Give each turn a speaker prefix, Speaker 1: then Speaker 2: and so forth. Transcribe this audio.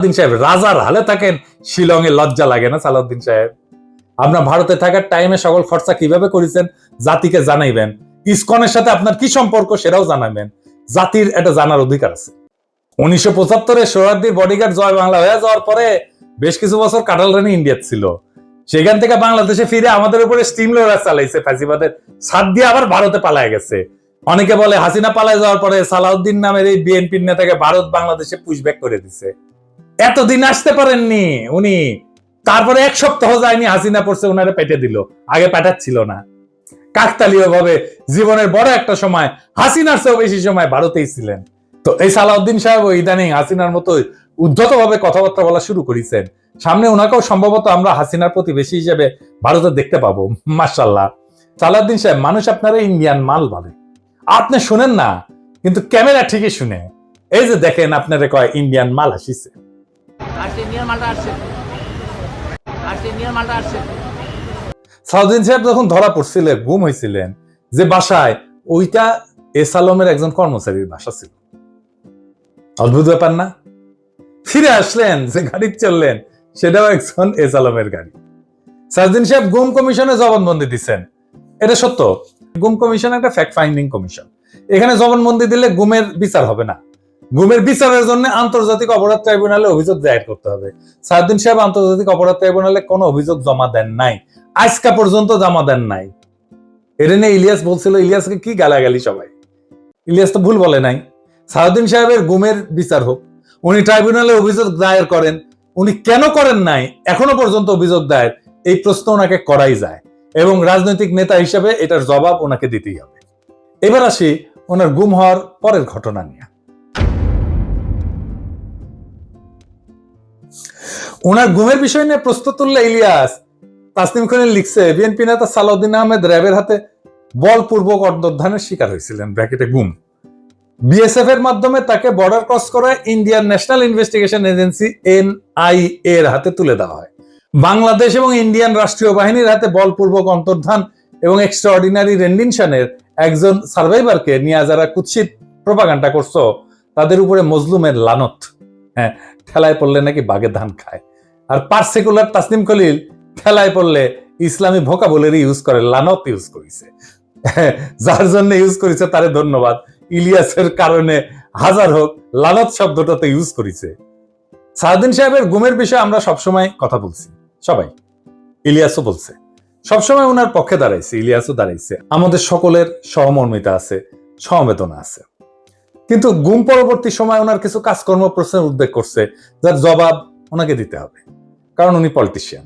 Speaker 1: সাহেব রাজার হালে থাকেন, শিলংয়ে লজ্জা লাগে না সালাউদ্দিন সাহেব? আপনার ভারতে থাকার টাইমে সকল খরচা কিভাবে করেছেন জাতিকে জানাইবেন, ইসকনের সাথে আপনার কি সম্পর্ক সেটাও জানাবেন। জাতির এটা জানার অধিকার আছে। 1975-এ সোহরাওয়ার্দীর বডিগার্ড জয় বাংলা হয়ে যাওয়ার পরে বেশ কিছু বছর কাটাল রানী ইন্ডিয়া ছিল। সেখান থেকে বাংলাদেশে ফিরে আমাদের উপরে স্টিম লোডার চালাইছে, ফ্যাসিবাদের সাথ দিয়ে আবার ভারতে পালায় গেছে। অনেকে বলে হাসিনা পালায় যাওয়ার পরে সালাউদ্দিন নামের এই বিএনপির নেতাকে ভারত বাংলাদেশে পুশব্যাক করে দিছে। এতদিন আসতে পারেননি উনি, তারপরে এক সপ্তাহ যায়নি হাসিনা পড়ছে উনারে পেটে দিল, আগে পেটাচ্ছিল না। কাকতালীয় ভাবে জীবনের বড় একটা সময় হাসিনার চেয়েও বেশি সময় ভারতেই ছিলেন। তো এই সালাউদ্দিন সাহেব ইদানিং হাসিনার মতো উদ্ধত ভাবে কথাবার্তা বলা শুরু করেছেন। সামনে ওনাকেও সম্ভবত আমরা হাসিনার প্রতিবেশী হিসেবে ভারতে দেখতে পাবো, মাশাআল্লাহ। সালাউদ্দিন সাহেব, মানুষ আপনারা ইন্ডিয়ান মাল বলে, আপনি শুনেন না, কিন্তু ক্যামেরা ঠিকই শুনে। এই যে দেখেন আপনারে কয় ইন্ডিয়ান মাল আসিছে। সালাউদ্দিন সাহেব যখন ধরা পড়ছিলেন, গুম হয়েছিলেন যে বাসায়, ওইটা এস আলমের একজন কর্মচারীর বাসা ছিল। অদ্ভুত ব্যাপার না? ফিরে আসলেন, যে গাড়ি চললেন সেটাও একজন এস আলমের গাড়ি। সালাউদ্দিন সাহেব গুম কমিশনে জবানবন্দি দিচ্ছেন, এটা সত্য। গুম কমিশন একটা ফ্যাক্ট ফাইন্ডিং কমিশন। এখানে জবানবন্দি দিলে গুমের বিচার হবে না। গুমের বিচারের জন্য আন্তর্জাতিক অপরাধ ট্রাইব্যুনালে অভিযোগ দায়ের করতে হবে। সালাউদ্দিন সাহেব আন্তর্জাতিক অপরাধ ট্রাইব্যুনালে কোনো অভিযোগ জমা দেন নাই, আজকা পর্যন্ত জমা দেন নাই। এটা নিয়ে ইলিয়াস বলছিল, ইলিয়াসকে কি গালাগালি সবাই। ইলিয়াস তো ভুল বলে নাই। সালাউদ্দিন সাহেবের গুমের বিচার হোক, উনি ট্রাইব্যুনালে অভিযোগ দায়ের করেন। উনি কেন করেন নাই এখনো পর্যন্ত অভিযোগ দায়ের, এই প্রশ্ন ওনাকে করাই যায়, এবং রাজনৈতিক নেতা হিসেবে এটার জবাব ওনাকে দিতেই হবে। এবার আসি ওনার গুম হওয়ার পরের ঘটনা নিয়ে। ওনার গুমের বিষয় নিয়ে প্রশ্ন তুললে ইলিয়াস, তাসনিম খলিল লিখছে, বিএনপি নেতা সালাউদ্দিন আহমেদ র্যাবের হাতে বলপূর্বক অন্তর্ধানের শিকার হয়েছিলেন, ব্র্যাকেটে গুম। বিএসএফ এর মাধ্যমে তাকে বর্ডার ক্রস করে Indian national investigation agency NIA এর হাতে তুলে দেওয়া হয়। বাংলাদেশ এবং ইন্ডিয়ান রাষ্ট্রীয় বাহিনীর হাতে বলপূর্বক অন্তর্ধান এবং এক্সট্রাঅর্ডিনারি রেন্ডিশনের একজন সার্ভাইভারকে নিয়ে যারা কুৎসিত প্রোপাগান্ডা করছো, তাদের উপরে মজলুমের লানত। হ্যাঁ, ঠেলায় পড়লে নাকি বাঘে ধান খায়। আর পার্সিকুলার তাসনিম খলিল ঠেলায় পড়লে ইসলামী ভোকাবুলারি ইউজ করে, লানত ইউজ করেছে। যার জন্য ইউজ করেছে তারে ধন্যবাদ। ইলিয়াসের কারণে হাজার হোক, লানত শব্দটাতে ইউজ করেছে। সালাউদ্দিন সাহেবের গুমের বিষয়ে আমরা সবসময় কথা বলছি, সবাই। ইলিয়াসও বলছে, সবসময় ওনার পক্ষে দাঁড়াইছে, ইলিয়াসও দাঁড়াইছে। আমাদের সকলের সহমর্মিতা আছে, সমবেদনা আছে। কিন্তু গুম পরবর্তী সময় ওনার কিছু কাজকর্ম প্রশ্নের উদ্বেগ করছে, যার জবাব ওনাকে দিতে হবে, কারণ উনি পলিটিশিয়ান।